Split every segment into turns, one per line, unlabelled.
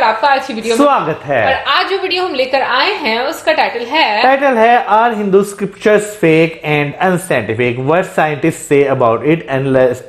आपका आज की वीडियो में
स्वागत है।
और आज जो वीडियो हम लेकर आए हैं उसका टाइटल है are
Hindu scriptures fake and unscientific, what scientist say about it,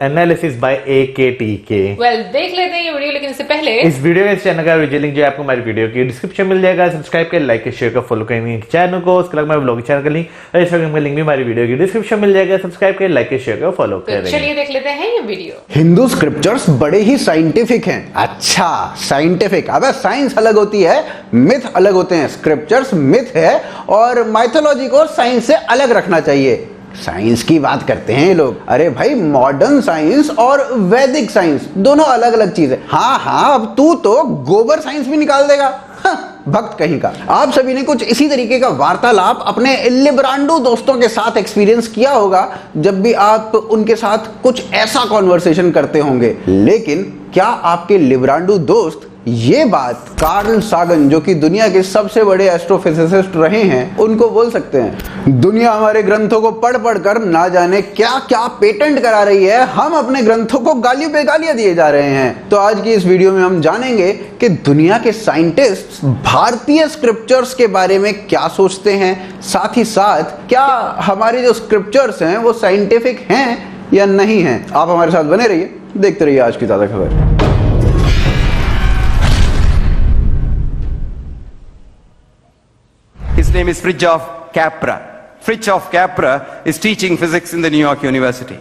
analysis by AKTK।
Well, देख लेते हैं ये वीडियो, लेकिन इससे पहले
इस वीडियो के चैनल का लिंक जो आपको हमारी वीडियो की डिस्क्रिप्शन मिल जाएगा। सब्सक्राइब कर, लाइक, शेयर कर, फॉलो करेंगे चैनल को। उसके अलावा ब्लॉग चैनल का लिंक, इंस्टाग्राम का लिंक भी हमारी वीडियो की डिस्क्रिप्शन मिल जाएगा। सब्सक्राइब कर, लाइक, शेयर कर, फॉलो करेंगे।
चलिए देख लेते हैं ये वीडियो।
हिंदू स्क्रिप्चर्स बड़े ही साइंटिफिक हैं। अच्छा, साइंटिफिक, अब साइंस अलग होती है, मिथ अलग होते हैं। स्क्रिप्चर्स मिथ है और माइथोलॉजी को साइंस से अलग रखना चाहिए। साइंस की बात करते हैं ये लोग। अरे भाई, मॉडर्न साइंस और वैदिक साइंस दोनों अलग अलग चीज है। हाँ, अब तू तो गोबर साइंस भी निकाल देगा, भक्त कहीं का। आप सभी ने कुछ इसी तरीके का वार्तालाप अपने लिब्रांडो दोस्तों के साथ एक्सपीरियंस किया होगा जब भी आप उनके साथ कुछ ऐसा कॉन्वर्सेशन करते होंगे। लेकिन क्या आपके लिब्रांडो दोस्त ये बात कार्ल सागन, जो कि दुनिया के सबसे बड़े एस्ट्रोफिजिसिस्ट रहे हैं, उनको बोल सकते हैं? दुनिया हमारे ग्रंथों को पढ़ पढ़ कर ना जाने क्या क्या पेटेंट करा रही है, हम अपने ग्रंथों को गालियों पे गालियां दिए जा रहे हैं। तो आज की इस वीडियो में हम जानेंगे कि दुनिया के साइंटिस्ट भारतीय स्क्रिप्चर्स के बारे में क्या सोचते हैं, साथ ही साथ क्या हमारे जो स्क्रिप्चर्स हैं वो साइंटिफिक हैं या नहीं हैं। आप हमारे साथ बने रहिए, देखते रहिए आज की ताजा खबर।
His name is Fritjof Capra. Fritjof Capra is teaching physics in the New York University.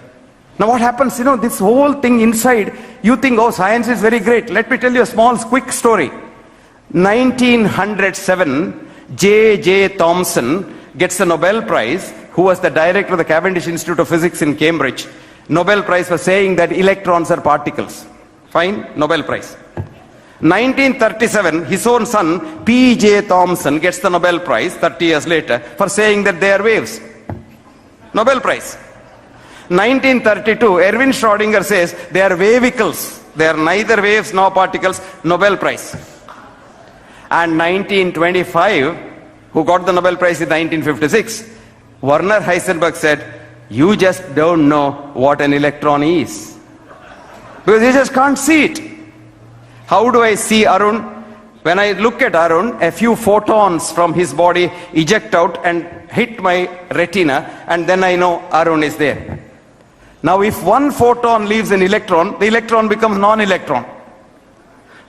Now what happens, this whole thing inside, you think, oh, science is very great. Let me tell you a small, quick story. 1907, J.J. Thomson gets the Nobel Prize, who was the director of the Cavendish Institute of Physics in Cambridge. Nobel Prize for saying that electrons are particles. Fine, Nobel Prize. 1937, his own son, P.J. Thomson, gets the Nobel Prize 30 years later for saying that they are waves. Nobel Prize. 1932, Erwin Schrödinger says they are wavicles. They are neither waves nor particles. Nobel Prize. And 1925, who got the Nobel Prize in 1956, Werner Heisenberg said, you just don't know what an electron is. Because you just can't see it. How do I see Arun? When I look at Arun, a few photons from his body eject out and hit my retina, and then I know Arun is there. Now if one photon leaves an electron, the electron becomes non-electron.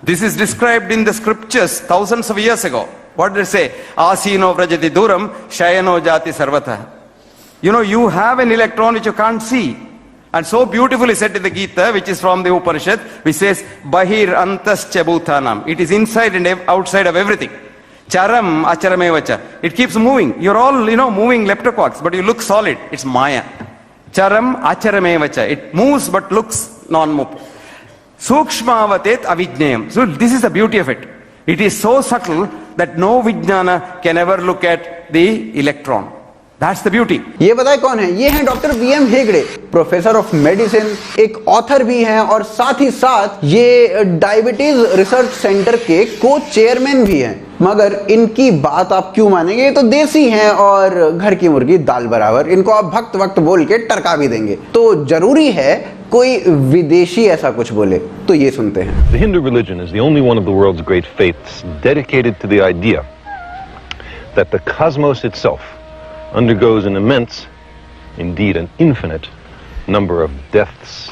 This is described in the scriptures thousands of years ago. What did it say? Asino vrajati duram, shayano jati sarvata. You have an electron which you can't see. And so beautifully said in the Gita, which is from the Upanishad, which says, Bahir antascha bhutanam. It is inside and outside of everything. Charam acharamevacha. It keeps moving. You're all, moving leptoquarks, but you look solid. It's Maya. Charam acharamevacha. It moves but looks non-move. Sukshmavatet avijnayam. So this is the beauty of it. It is so subtle that no vijnana can ever look at the electron. That's the beauty.
ये बताए कौन है? ये हैं doctor VM Hegde, professor of medicine, एक author भी हैं और साथ ही साथ ये डायबिटीज रिसर्च सेंटर के को चेयरमैन भी हैं। मगर इनकी बात आप क्यों मानेंगे? ये तो देसी हैं और घर की मुर्गी दाल बराबर। इनको आप भक्त वक्त बोल के टरका भी देंगे। तो जरूरी है कोई विदेशी ऐसा कुछ बोले। तो ये सुनते हैं।
The Hindu religion is the only one of the world's great faiths dedicated to the idea that the cosmos itself undergoes an immense, indeed an infinite, number of deaths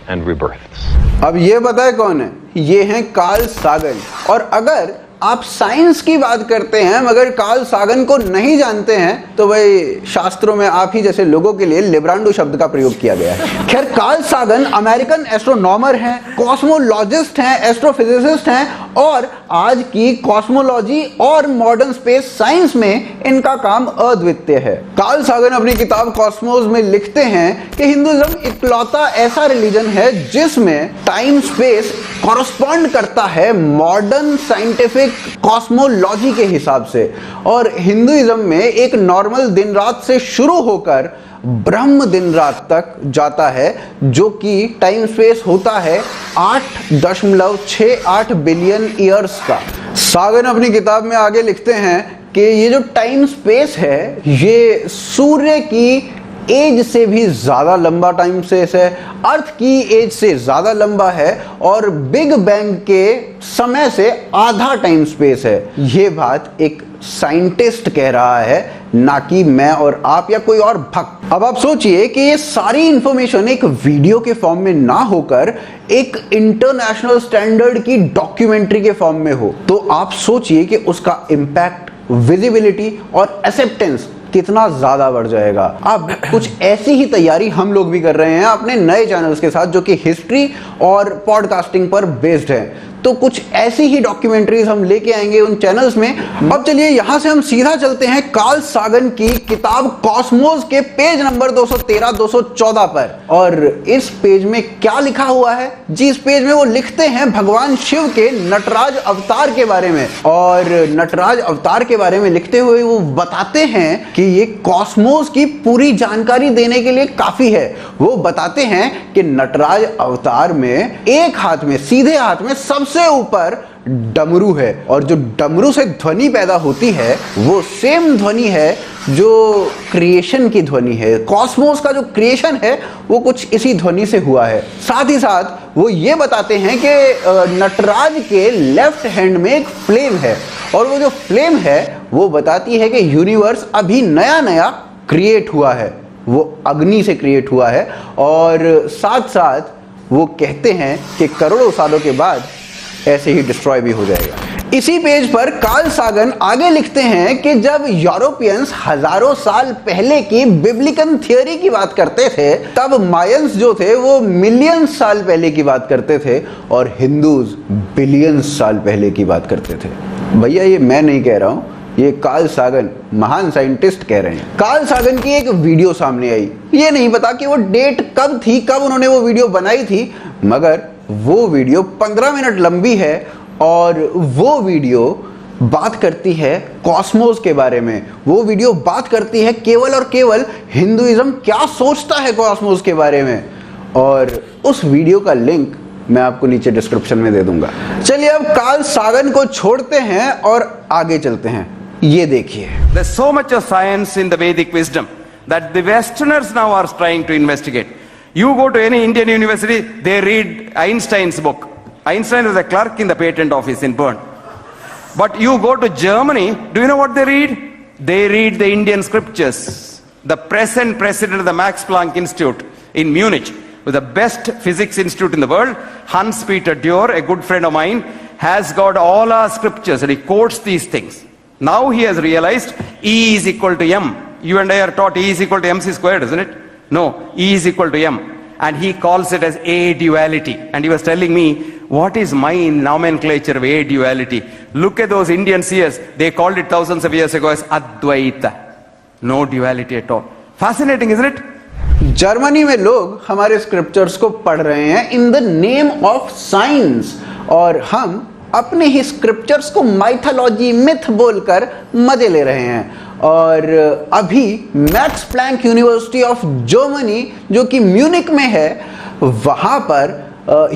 and rebirths.
अब ये बताए कौन है? ये हैं Karl सागन। और अगर आप साइंस की बात करते हैं मगर कार्ल सागन को नहीं जानते हैं तो भाई शास्त्रों में आप ही जैसे लोगों के लिए लिब्रांडो शब्द का प्रयोग किया गया है। खैर, कार्ल सागन अमेरिकन एस्ट्रोनॉमर हैं, कॉस्मोलॉजिस्ट हैं, एस्ट्रोफिजिसिस्ट हैं और आज की कॉस्मोलॉजी और मॉडर्न स्पेस साइंस में इनका काम अद्वितीय है। कार्ल सागन अपनी किताब कॉस्मोस में लिखते हैं कि हिंदुइज्म इकलौता ऐसा रिलीजन है जिसमें टाइम स्पेस कॉरस्पॉन्ड करता है मॉडर्न साइंटिफिक कॉस्मोलॉजी के हिसाब से। और हिंदुइज्म में एक नॉर्मल दिन रात से शुरू होकर ब्रह्म दिन रात तक जाता है, जो कि टाइम स्पेस होता है 8.68 बिलियन ईयर्स का। सागन अपनी किताब में आगे लिखते हैं कि ये जो टाइम स्पेस है ये सूर्य की एज से भी ज्यादा लंबा टाइम स्पेस है, अर्थ की एज से ज्यादा लंबा है और बिग बैंग के समय से आधा टाइम स्पेस है। यह बात एक साइंटिस्ट कह रहा है, ना कि मैं और आप या कोई और भक्त। अब आप सोचिए कि ये सारी इंफॉर्मेशन एक वीडियो के फॉर्म में ना होकर एक इंटरनेशनल स्टैंडर्ड की डॉक्यूमेंट्री के फॉर्म में हो, तो आप सोचिए कि उसका इंपैक्ट, विजिबिलिटी और एक्सेप्टेंस कितना ज्यादा बढ़ जाएगा। अब कुछ ऐसी ही तैयारी हम लोग भी कर रहे हैं अपने नए चैनल्स के साथ, जो कि हिस्ट्री और पॉडकास्टिंग पर बेस्ड है। तो कुछ ऐसी ही डॉक्यूमेंट्रीज हम लेके आएंगे उन चैनल्स में। अब चलिए यहां से हम सीधा चलते हैं कार्ल सागन की किताब कॉस्मोस के पेज नंबर 213-214 पर। और इस पेज में क्या लिखा हुआ है जी? इस पेज में वो लिखते हैं भगवान शिव के नटराज अवतार के बारे में। और नटराज अवतार के बारे में लिखते हुए वो बताते हैं कि ये कॉस्मोस की पूरी जानकारी देने के लिए काफी है। वो बताते हैं कि नटराज अवतार में एक हाथ में, सीधे हाथ में सबसे ऊपर डमरू है, और जो डमरू से ध्वनि पैदा होती है वो सेम ध्वनि है जो क्रिएशन की ध्वनि है। कॉस्मोस का जो क्रिएशन है वो कुछ इसी ध्वनि से हुआ है। साथ ही साथ वो ये बताते हैं कि नटराज के लेफ्ट हैंड में एक फ्लेम है, और वो जो फ्लेम है वो बताती है कि यूनिवर्स अभी नया नया क्रिएट हुआ है, वो अग्नि से क्रिएट हुआ है। और साथ साथ वो कहते हैं कि करोड़ों सालों के बाद ऐसे ही डिस्ट्रॉय भी हो जाएगा। इसी पेज पर कार्ल सागन आगे लिखते हैं कि जब यूरोपियंस हजारों साल पहले की बिब्लिकल थियोरी की बात करते थे, तब मायंस जो थे वो मिलियंस साल पहले की बात करते थे, और हिंदूज बिलियंस साल पहले की बात करते थे। भैया ये मैं नहीं कह रहा हूं, ये कार्ल सागन महान साइंटिस्ट कह रहे हैं। कार्ल सागन की एक वीडियो सामने आई, ये नहीं पता कि वो डेट कब थी, कब उन्होंने वो वीडियो बनाई थी, मगर वो वीडियो 15 मिनट लंबी है और वो वीडियो बात करती है कॉस्मोस के बारे में। वो वीडियो बात करती है केवल और केवल हिंदुइज्म क्या सोचता है कॉस्मोस के बारे में, और उस वीडियो का लिंक मैं आपको नीचे डिस्क्रिप्शन में दे दूंगा। चलिए अब कार्ल सागन को छोड़ते हैं और आगे चलते हैं। ये देखिए,
There's so much of science in the Vedic wisdom that the Westerners now are trying to investigate. You go to any Indian university, they read Einstein's book. Einstein was a clerk in the patent office in Bern. But you go to Germany, do you know what they read? They read the Indian scriptures. The present president of the Max Planck Institute in Munich, with the best physics institute in the world, Hans-Peter Dürr, a good friend of mine, has got all our scriptures and he quotes these things. Now he has realized E is equal to M. You and I are taught E is equal to MC squared, isn't it? No, E is equal to M. And he calls it as A duality. And he was telling me, what is my nomenclature of A duality? Look at those Indian seers. They called it thousands of years ago as Advaita. No duality at all. Fascinating, isn't it?
Germany में लोग हमारे scriptures को पढ़ रहे हैं in the name of science, और हम अपने ही स्क्रिप्चर्स को माइथोलॉजी, मिथ बोलकर मजे ले रहे हैं। और अभी Max Planck University of Germany, जो कि म्यूनिक में है, वहां पर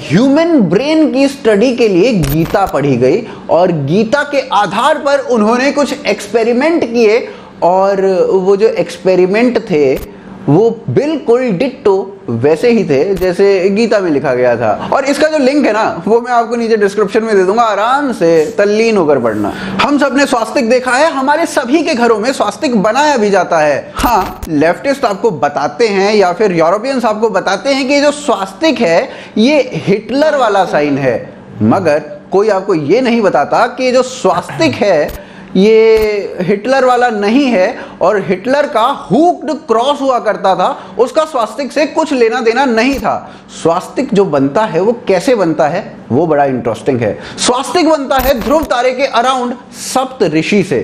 ह्यूमन ब्रेन की स्टडी के लिए गीता पढ़ी गई, और गीता के आधार पर उन्होंने कुछ एक्सपेरिमेंट किए, और वो जो एक्सपेरिमेंट थे वो बिल्कुल डिट्टो वैसे ही थे जैसे गीता में लिखा गया था। और इसका जो लिंक है ना, वो मैं आपको नीचे डिस्क्रिप्शन में दे दूंगा, आराम से तल्लीन होकर पढ़ना। हम सब ने स्वास्तिक देखा है, हमारे सभी के घरों में स्वास्तिक बनाया भी जाता है। हाँ, लेफ्टिस्ट आपको बताते हैं या फिर यूरोपियंस आपको बताते हैं कि जो स्वास्तिक है ये हिटलर वाला साइन है, मगर कोई आपको ये नहीं बताता कि जो स्वास्तिक है ये हिटलर वाला नहीं है, और हिटलर का हुक्ड क्रॉस हुआ करता था, उसका स्वास्तिक से कुछ लेना देना नहीं था। स्वास्तिक जो बनता है वो कैसे बनता है वो बड़ा इंटरेस्टिंग है। स्वास्तिक बनता है ध्रुव तारे के अराउंड सप्त ऋषि से।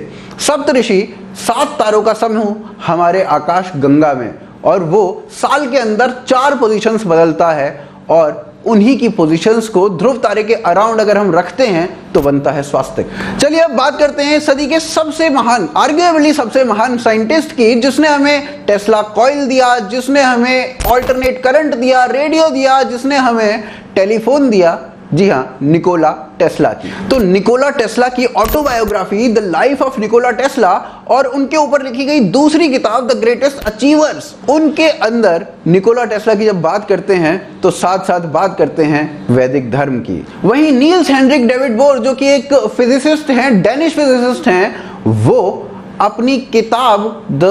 सप्त ऋषि 7 तारों का समूह हमारे आकाश गंगा में, और वो साल के अंदर 4 पोजीशंस बदलता है, और उन्हीं की पोजीशंस को ध्रुव तारे के अराउंड अगर हम रखते हैं तो बनता है स्वास्तिक। चलिए अब बात करते हैं सदी के सबसे महान, आर्ग्यूएबली सबसे महान साइंटिस्ट की, जिसने हमें टेस्ला कॉइल दिया, जिसने हमें ऑल्टरनेट करंट दिया, रेडियो दिया, जिसने हमें टेलीफोन दिया, जी हाँ, निकोला टेस्ला की। तो निकोला टेस्ला की autobiography the life of Nikola Tesla और उनके ऊपर लिखी गई दूसरी किताब द ग्रेटेस्ट अचीवर्स, उनके अंदर निकोला टेस्ला की जब बात करते हैं तो साथ साथ बात करते हैं वैदिक धर्म की। वहीं नील्स हेनरिक डेविड बोर जो कि एक फिजिसिस्ट हैं, डेनिश फिजिसिस्ट हैं, वो अपनी किताब the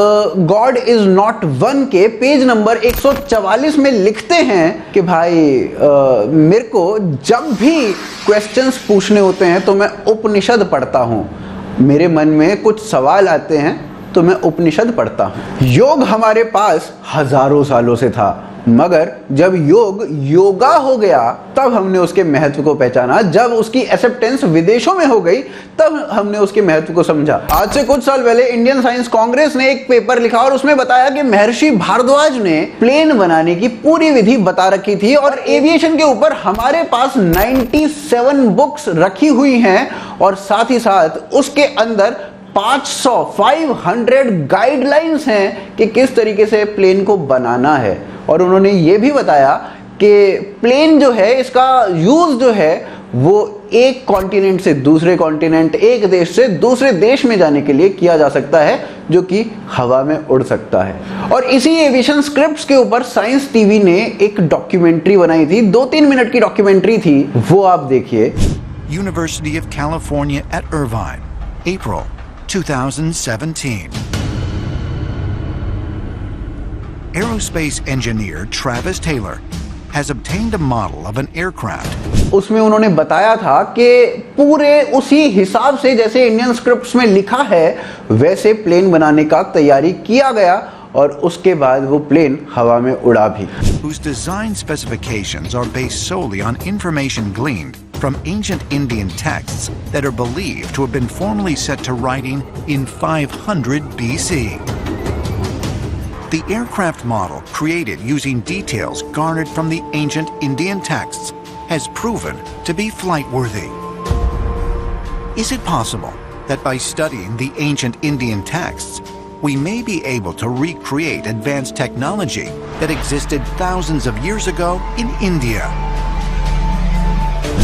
God is not one के पेज नंबर 144 में लिखते हैं कि भाई मेरे को जब भी क्वेश्चंस पूछने होते हैं तो मैं उपनिषद पढ़ता हूं, मेरे मन में कुछ सवाल आते हैं तो मैं उपनिषद पढ़ता हूं। योग हमारे पास हजारों सालों से था, मगर जब योग योगा हो गया तब हमने उसके महत्व को पहचाना। जब उसकी एक्सेप्टेंस विदेशों में हो गई तब हमने उसके महत्व को समझा। आज से कुछ साल पहले इंडियन साइंस कांग्रेस ने एक पेपर लिखा और उसमें बताया कि महर्षि भारद्वाज ने प्लेन बनाने की पूरी विधि बता रखी थी और एविएशन के ऊपर हमारे पास 97 बुक्स रखी हुई हैं और साथ ही साथ उसके अंदर 500 गाइडलाइंस हैं कि किस तरीके से प्लेन को बनाना है। और उन्होंने ये भी बताया कि प्लेन जो है, इसका यूज जो है वो एक कॉन्टिनेंट से दूसरे कॉन्टिनेंट, एक देश से दूसरे देश में जाने के लिए किया जा सकता है, जो कि हवा में उड़ सकता है। और इसी एविएशन स्क्रिप्ट्स के ऊपर साइंस टीवी ने एक डॉक्यूमेंट्री बनाई थी, 2-3 मिनट की डॉक्यूमेंट्री थी, वो आप देखिए।
University of California at Irvine, April 2017. Aerospace engineer Travis Taylor has obtained a model of an aircraft.
उसमें उन्होंने बताया था कि पूरे उसी हिसाब से जैसे इंडियन स्क्रिप्ट्स में लिखा है वैसे प्लेन बनाने का तैयारी किया गया और उसके बाद वो प्लेन हवा में उड़ा भी।
Whose design specifications are based solely on information gleaned from ancient Indian texts that are believed to have been formally set to writing in 500 BC. The aircraft model, created using details garnered from the ancient Indian texts, has proven to be flight-worthy. Is it possible that by studying the ancient Indian texts, we may be able to recreate advanced technology that existed thousands of years ago in India?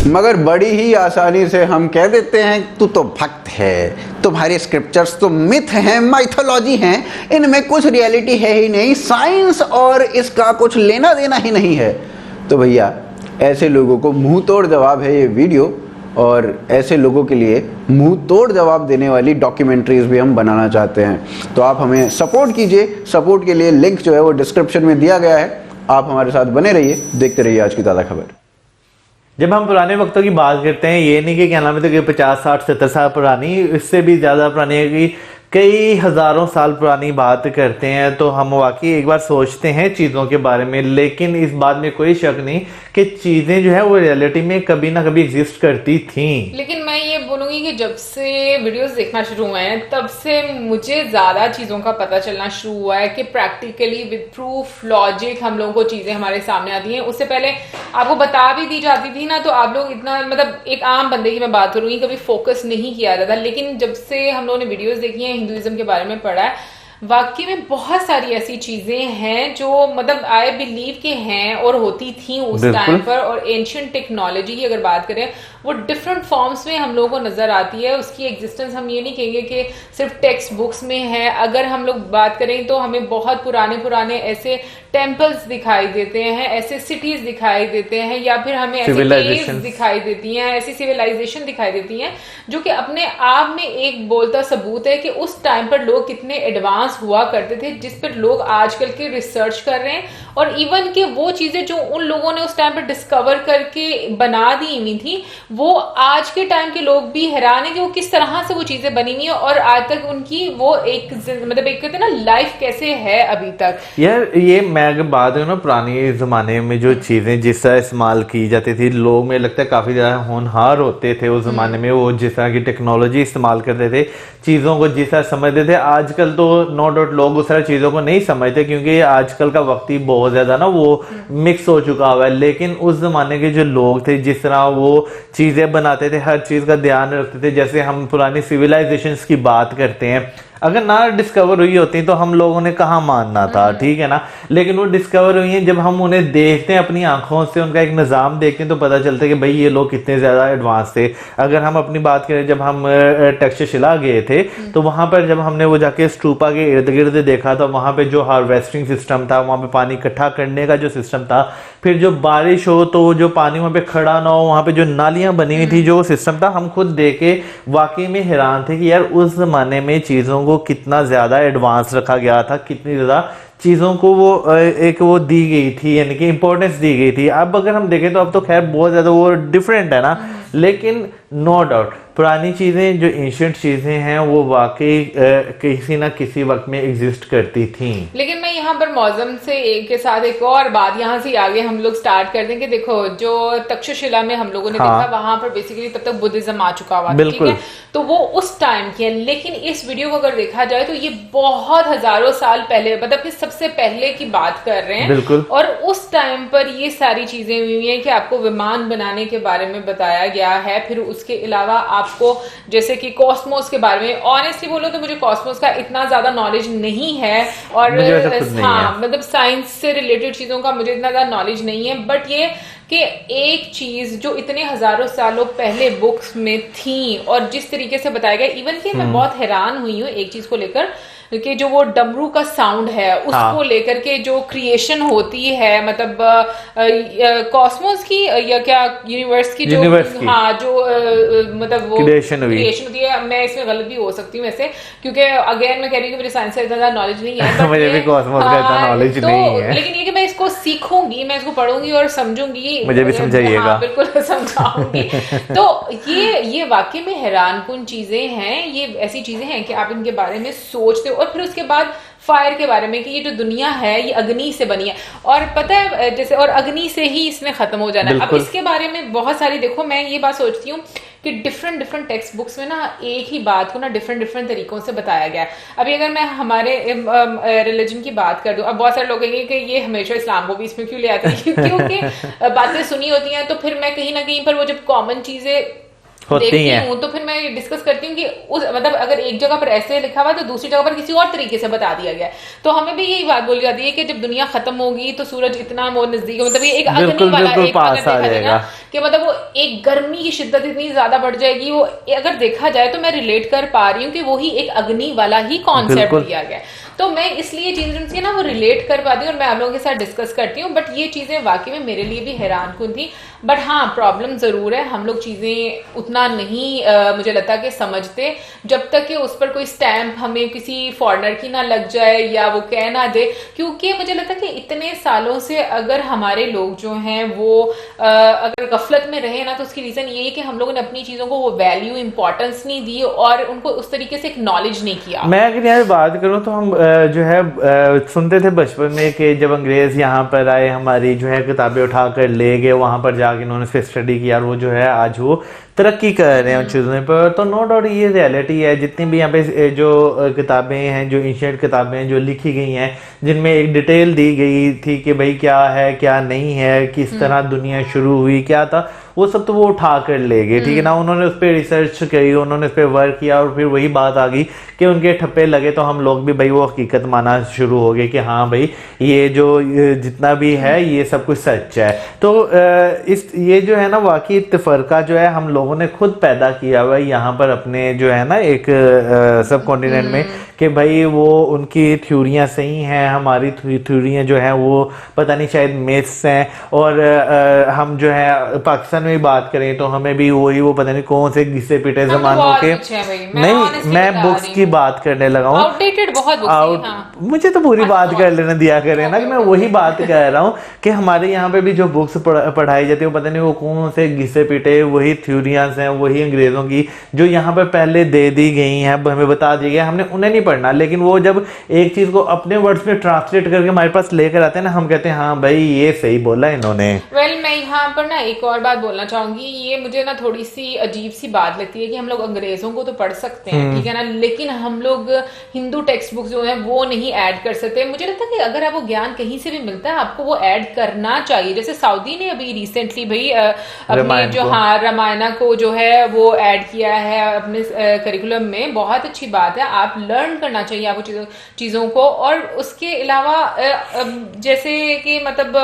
मगर बड़ी ही आसानी से हम कह देते हैं तू तो भक्त है, तुम्हारे स्क्रिप्चर्स तो मिथ हैं, माइथोलॉजी हैं, इनमें कुछ रियलिटी है ही नहीं, साइंस और इसका कुछ लेना देना ही नहीं है। तो भैया ऐसे लोगों को मुंह तोड़ जवाब है ये वीडियो, और ऐसे लोगों के लिए मुंह तोड़ जवाब देने वाली डॉक्यूमेंट्रीज भी हम बनाना चाहते हैं। तो आप हमें सपोर्ट कीजिए, सपोर्ट के लिए लिंक जो है वो डिस्क्रिप्शन में दिया गया है। आप हमारे साथ बने रहिए, देखते रहिए आज की ताज़ा खबर।
जब हम पुराने वक्तों की बात करते हैं, ये नहीं कि क्या नाम है तो कि 50, 60, 70 साल पुरानी, इससे भी ज़्यादा पुरानी है कि कई हज़ारों साल पुरानी बात करते हैं, तो हम वाकई एक बार सोचते हैं चीज़ों के बारे में। लेकिन इस बात में कोई शक नहीं कि चीज़ें जो है वो रियलिटी में कभी ना कभी एग्जिस्ट करती थीं।
लेकिन मैं ये बोलूंगी कि जब से वीडियोस देखना शुरू हुए हैं तब से मुझे ज्यादा चीजों का पता चलना शुरू हुआ है कि प्रैक्टिकली विद प्रूफ लॉजिक हम लोगों को चीजें हमारे सामने आती हैं। उससे पहले आपको बता भी दी जाती थी ना, तो आप लोग इतना, मतलब एक आम बंदे की मैं बात करूंगी, कभी फोकस नहीं किया जाता। लेकिन जब से हम लोगों ने वीडियोस देखी हैं, हिंदुइज्म के बारे में पढ़ा है, वाकई में बहुत सारी ऐसी चीजें हैं जो मतलब आई बिलीव के हैं और होती थी उस टाइम पर। और एंशिएंट टेक्नोलॉजी की अगर बात करें, वो डिफरेंट फॉर्म्स में हम लोगों को नजर आती है। उसकी एग्जिस्टेंस हम ये नहीं कहेंगे कि सिर्फ टेक्स्ट बुक्स में है। अगर हम लोग बात करें तो हमें बहुत पुराने पुराने ऐसे टेम्पल्स दिखाई देते हैं, ऐसे सिटीज दिखाई देते हैं, या फिर हमें ऐसे केव्स दिखाई देती हैं, ऐसी सिविलाइजेशन दिखाई देती हैं जो कि अपने आप में एक बोलता सबूत है कि उस टाइम पर लोग कितने एडवांस हुआ करते थे, जिस पर लोग आजकल के रिसर्च कर रहे हैं। और इवन के वो चीजें जो उन लोगों ने उस टाइम पर डिस्कवर करके बना दी हुई थी, वो आज के टाइम के लोग भी हैरान है कि वो किस तरह से वो चीजें बनी हुई है और आज तक उनकी वो एक मतलब एक कहते हैं ना लाइफ कैसे है अभी तक।
यार ये मैं अगर बात करूँ ना, पुराने जमाने में जो चीजें जिस तरह इस्तेमाल की जाती थी, लोग में लगता है काफी ज्यादा होनहार होते थे उस जमाने में। वो जिस तरह की टेक्नोलॉजी इस्तेमाल करते थे, चीजों को जिस तरह समझते थे। आजकल तो नो डाउट लोग उस तरह चीजों को नहीं समझते, क्योंकि आजकल का वक्त ही बहुत ज्यादा ना वो मिक्स हो चुका हुआ है। लेकिन उस जमाने के जो लोग थे, जिस तरह वो चीजें बनाते थे, हर चीज का ध्यान रखते थे। जैसे हम पुरानी सिविलाइजेशंस की बात करते हैं, अगर ना डिस्कवर हुई होती तो हम लोगों ने कहाँ मानना था, ठीक है ना। लेकिन वो डिस्कवर हुई है, जब हम उन्हें देखते हैं अपनी आंखों से, उनका एक निज़ाम देखते हैं तो पता चलता है कि भाई ये लोग कितने ज़्यादा एडवांस थे। अगर हम अपनी बात करें, जब हम तक्षशिला गए थे तो वहाँ पर जब हमने वो जाके स्तूपा के इर्द गिर्द देखा तो वहाँ पे जो हार्वेस्टिंग सिस्टम था, वहाँ पे पानी इकट्ठा करने का जो सिस्टम था, फिर जो बारिश हो तो जो पानी वहाँ पे खड़ा ना हो, वहाँ पे जो नालियाँ बनी हुई थी, जो सिस्टम था, हम खुद देखे वाकई में हैरान थे कि यार उस जमाने में चीज़ों को कितना ज़्यादा एडवांस रखा गया था, कितनी ज़्यादा चीज़ों को वो एक वो दी गई थी, यानी कि इम्पोर्टेंस दी गई थी। अब अगर हम देखें तो अब तो खैर बहुत ज़्यादा वो डिफरेंट है ना, लेकिन नो डाउट पुरानी चीज़ें, जो एंशिएंट चीज़ें हैं, वो वाकई किसी ना किसी वक्त में एग्जिस्ट करती थी।
लेकिन मैं यहाँ पर मौजम से के साथ एक और बात यहाँ से आगे हम लोग स्टार्ट कर दें कि देखो जो तक्षशिला में हम लोगों ने देखा, वहां पर बेसिकली तब तक बुद्धिज्म आ चुका हुआ, ठीक है, तो वो उस टाइम की है। लेकिन इस वीडियो को अगर देखा जाए तो ये बहुत हजारों साल पहले, मतलब कि सबसे पहले की बात कर रहे हैं।
बिल्कुल।
और उस टाइम पर ये सारी चीजें हुई हैं कि आपको विमान बनाने के बारे में बताया गया है। फिर उसके अलावा आपको जैसे कि कॉस्मोस के बारे में, ऑनेस्टली बोलो तो मुझे कॉस्मोस का इतना ज्यादा नॉलेज नहीं है, और हाँ मतलब साइंस से रिलेटेड चीजों का मुझे इतना ज्यादा नॉलेज नहीं है। बट ये कि एक चीज जो इतने हजारों सालों पहले बुक्स में थी और जिस तरीके से बताया गया, इवन कि मैं बहुत हैरान हुई हूँ एक चीज को लेकर कि जो वो डमरू का साउंड है उसको लेकर के जो क्रिएशन होती है, मतलब कॉस्मोस की या क्या यूनिवर्स की जो हाँ जो मतलब वो क्रिएशन होती है। मैं इसमें गलत भी हो सकती हूँ वैसे, क्योंकि अगेन मैं कह रही हूँ कि मुझे साइंस से इतना नॉलेज नहीं है।
मुझे भी कॉस्मोस का इतना नॉलेज नहीं है,
लेकिन ये कि मैं इसको सीखूंगी, मैं इसको पढ़ूंगी और समझूंगी,
मुझे भी समझाइएगा।
हाँ, बिल्कुल समझाऊंगी। तो ये वाकई में हैरानकुन चीजें हैं, ये ऐसी चीजें हैं कि आप इनके बारे में सोचते हो। और फिर उसके बाद फायर के बारे में कि ये जो दुनिया है ये अग्नि से बनी है, और पता है जैसे, और अग्नि से ही इसने खत्म हो जाना है। अब इसके बारे में बहुत सारी, देखो मैं ये बात सोचती हूँ कि डिफरेंट टेक्स्ट बुक्स में ना एक ही बात को ना डिफरेंट तरीकों से बताया गया है। अभी अगर मैं हमारे रिलीजन की बात कर दूं, अब बहुत सारे लोग कहेंगे कि ये हमेशा इस्लाम को भी इसमें क्यों ले आते हैं, क्योंकि बातें सुनी होती हैं, तो फिर मैं कहीं ना कहीं पर वो जब कॉमन चीजें देखती हूँ तो फिर मैं डिस्कस करती हूँ कि उस मतलब अगर एक जगह पर ऐसे लिखा हुआ तो दूसरी जगह पर किसी और तरीके से बता दिया गया। तो हमें भी यही बात बोली जाती है कि जब दुनिया खत्म होगी तो सूरज इतना वो नजदीक, मतलब ये एक अग्नि वाला एक पास आ जाएगा कि मतलब वो एक गर्मी की शिद्दत इतनी ज्यादा बढ़ जाएगी। वो अगर देखा जाए तो मैं रिलेट कर पा रही हूँ कि वही एक अग्नि वाला ही कॉन्सेप्ट दिया गया, तो मैं इसलिए चीजें ना वो रिलेट कर पाती हूँ और मैं आप लोगों के साथ डिस्कस करती हूँ। बट ये चीजें वाकई में मेरे लिए भी हैरानकुन थी। बट हाँ प्रॉब्लम जरूर है, हम लोग चीजें उतना नहीं मुझे लगता कि समझते, जब तक कि उस पर कोई स्टैंप हमें किसी फॉरेनर की ना लग जाए या वो कह ना दे। क्योंकि मुझे लगता है कि इतने सालों से अगर हमारे लोग जो हैं वो अगर गफलत में रहे ना, तो उसकी रीजन ये है कि हम लोगों ने अपनी चीजों को वो वैल्यू इंपॉर्टेंस नहीं दी और उनको उस तरीके से एक्नॉलेज नहीं किया।
मैं अगर यहाँ बात करूँ तो हम जो है सुनते थे बचपन में कि जब अंग्रेज यहाँ पर आए, हमारी जो है किताबें उठा कर ले गए, वहां पर जाके इन्होंने फिर स्टडी किया और वो जो है आज वो तरक्की कर रहे हैं उन चीज़ों पर। तो नो डाउट ये रियलिटी है। जितनी भी यहाँ पे जो किताबें हैं, जो एंशिएंट किताबें हैं जो लिखी गई हैं, जिनमें एक डिटेल दी गई थी कि भाई क्या है क्या नहीं है, किस तरह दुनिया शुरू हुई, क्या था, वो सब तो वो उठा कर ले गए, ठीक है ना। उन्होंने उस पर रिसर्च करी, उन्होंने उस पर वर्क किया और फिर वही बात आ गई कि उनके ठप्पे लगे तो हम लोग भी भाई वो हकीकत माना शुरू हो गए कि हाँ भाई ये जो जितना भी है ये सब कुछ सच है। तो ये जो है ना वाकई इत्तेफाका जो है हम लोगों ने खुद पैदा किया हुआ है यहाँ पर अपने जो है ना एक सब कॉन्टिनेंट में, कि भाई वो उनकी थ्योरियां सही हैं, हमारी थ्योरियां जो हैं वो पता नहीं शायद मिथ्स हैं। और हम जो है पाकिस्तान में बात करें तो हमें भी वही वो पता नहीं कौन से घिसे पिटे जमानों के, नहीं मैं बुक्स की बात करने लगा हूँ,
आउटडेटेड बहुत बुक्स हैं। हाँ।
मुझे तो पूरी बात कर लेने दिया करें ना, कि मैं वही बात कह रहा हूँ कि हमारे यहाँ पे भी जो बुक्स पढ़ाई जाती है वो पता नहीं वो कौन से घिसे पिटे वही थ्योरियां हैं, वही अंग्रेजों की जो यहाँ पर पहले दे दी गई हैं, हमें बता दी गई, हमने उन्हें नहीं पढ़ना। लेकिन वो जब एक चीज को अपने वर्ड्स में ट्रांसलेट करके हमारे पास लेकर आते हैं ना, हम कहते हैं हाँ भाई ये सही बोला इन्होंने।
मैं यहाँ पर ना एक और बात बोलना चाहूंगी, ये मुझे ना थोड़ी सी अजीब सी बात लगती है कि हम लोग अंग्रेजों को तो पढ़ सकते हैं, ठीक है ना, लेकिन हम लोग हिंदू टेक्स्ट बुक जो है वो नहीं ऐड कर सकते। मुझे लगता है कि अगर आपको ज्ञान कहीं से भी मिलता है आपको वो ऐड करना चाहिए। जैसे सऊदी ने अभी रिसेंटली भाई अपने जो रामायण को जो है वो ऐड किया है अपने करिकुलम में, बहुत अच्छी बात है, आप लर्न करना चाहिए आपको चीजों को। और उसके अलावा जैसे कि मतलब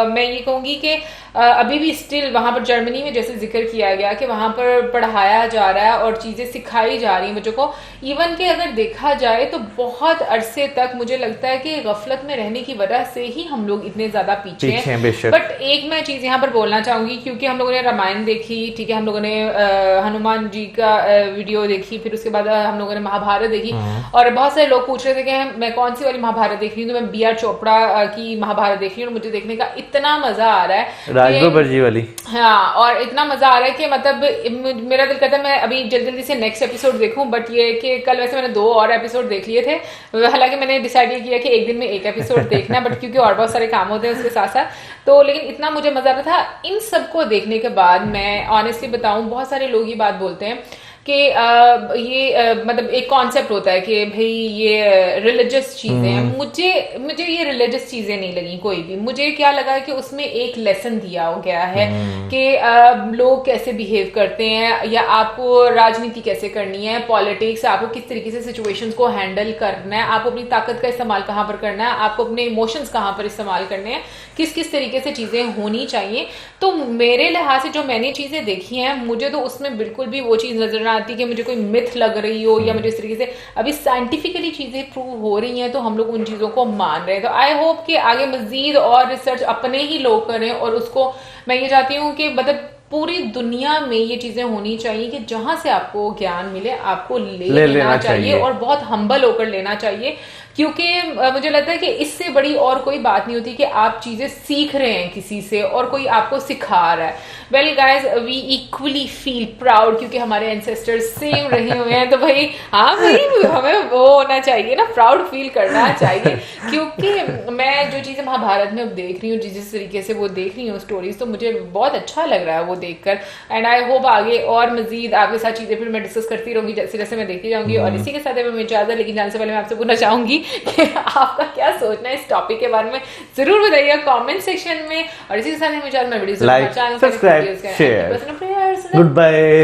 मैं ये कहूंगी कि अभी भी स्टिल वहां पर जर्मनी में जैसे जिक्र किया गया कि वहां पर पढ़ाया जा रहा है और चीजें सिखाई जा रही हैं बच्चों को। इवन के अगर देखा जाए तो बहुत अरसे तक मुझे लगता है कि गफलत में रहने की वजह से ही हम लोग इतने ज्यादा पीछे हैं। बट एक मैं चीज यहाँ पर बोलना चाहूंगी, क्योंकि हम लोगों ने रामायण देखी, ठीक है, हम लोगों ने हनुमान जी का वीडियो देखी, फिर उसके बाद हम लोगों ने महाभारत देखी, और बहुत सारे लोग पूछ रहे थे कि मैं कौन सी वाली महाभारत देख रही हूँ, तो मैं बी आर चोपड़ा की महाभारत देख रही हूँ और मुझे देखने का इतना मजा आ रहा है,
राजबब्बर जी वाली।
हाँ, और इतना मजा आ रहा है कि मतलब मेरा दिल करता है मैं अभी जल्दी जल्दी से नेक्स्ट एपिसोड देखूं। बट ये कि कल वैसे मैंने 2 और एपिसोड देख लिए थे, हालांकि मैंने डिसाइड ये किया कि एक दिन में एक एपिसोड देखना है, बट क्योंकि और बहुत सारे काम होते हैं उसके साथ साथ, तो लेकिन इतना मुझे मजा आ रहा था। इन सबको देखने के बाद मैं ऑनेस्टली बताऊं, बहुत सारे लोग ये बात बोलते हैं कि ये मतलब एक कॉन्सेप्ट होता है कि भाई ये रिलीजियस चीजें हैं। मुझे ये रिलीजियस चीजें नहीं लगी कोई भी। मुझे क्या लगा कि उसमें एक लेसन दिया हो गया है कि लोग कैसे बिहेव करते हैं, या आपको राजनीति कैसे करनी है, पॉलिटिक्स, आपको किस तरीके से सिचुएशंस को हैंडल करना है, आपको अपनी ताकत का इस्तेमाल कहाँ पर करना है, आपको अपने इमोशंस कहाँ पर इस्तेमाल करने हैं, किस किस तरीके से चीजें होनी चाहिए। तो मेरे लिहाज से जो मैंने चीजें देखी हैं, मुझे तो उसमें बिल्कुल भी वो चीज नजर आती कि मुझे कोई मिथ लग रही हो, या मुझे इस तरीके से अभी साइंटिफिकली चीजें प्रूव हो रही हैं तो हम लोग उन चीजों को मान रहे हैं। तो आई होप कि आगे मजीद और रिसर्च अपने ही लोग करें, और उसको मैं ये चाहती हूँ कि मतलब पूरी दुनिया में ये चीजें होनी चाहिए कि जहां से आपको ज्ञान मिले आपको ले लेना चाहिए, और बहुत हम्बल होकर लेना चाहिए, क्योंकि मुझे लगता है कि इससे बड़ी और कोई बात नहीं होती कि आप चीजें सीख रहे हैं किसी से और कोई आपको सिखा रहा है। Well guys, we equally feel proud क्योंकि हमारे एंसेस्टर्स सेम रहे हुए हैं, तो भाई हाँ भाई हमें वो होना चाहिए ना, प्राउड फील करना चाहिए। क्योंकि मैं जो चीजें महाभारत में अब देख रही हूँ, जिस तरीके से वो देख रही हूँ स्टोरीज, तो मुझे बहुत अच्छा लग रहा है वो देखकर। एंड आई होप आगे और मजीद आपके साथ चीजें फिर मैं डिस्कस करती रहूंगी जैसे जैसे मैं देखती जाऊंगी। और इसी के साथ मैं इजाजत, लेकिन जाने से पहले मैं आपसे पूछना चाहूंगी कि आपका क्या सोचना है इस टॉपिक के बारे में, जरूर बताइए कमेंट सेक्शन में। और इसी के साथ मैं video
like, subscribe, share, good bye.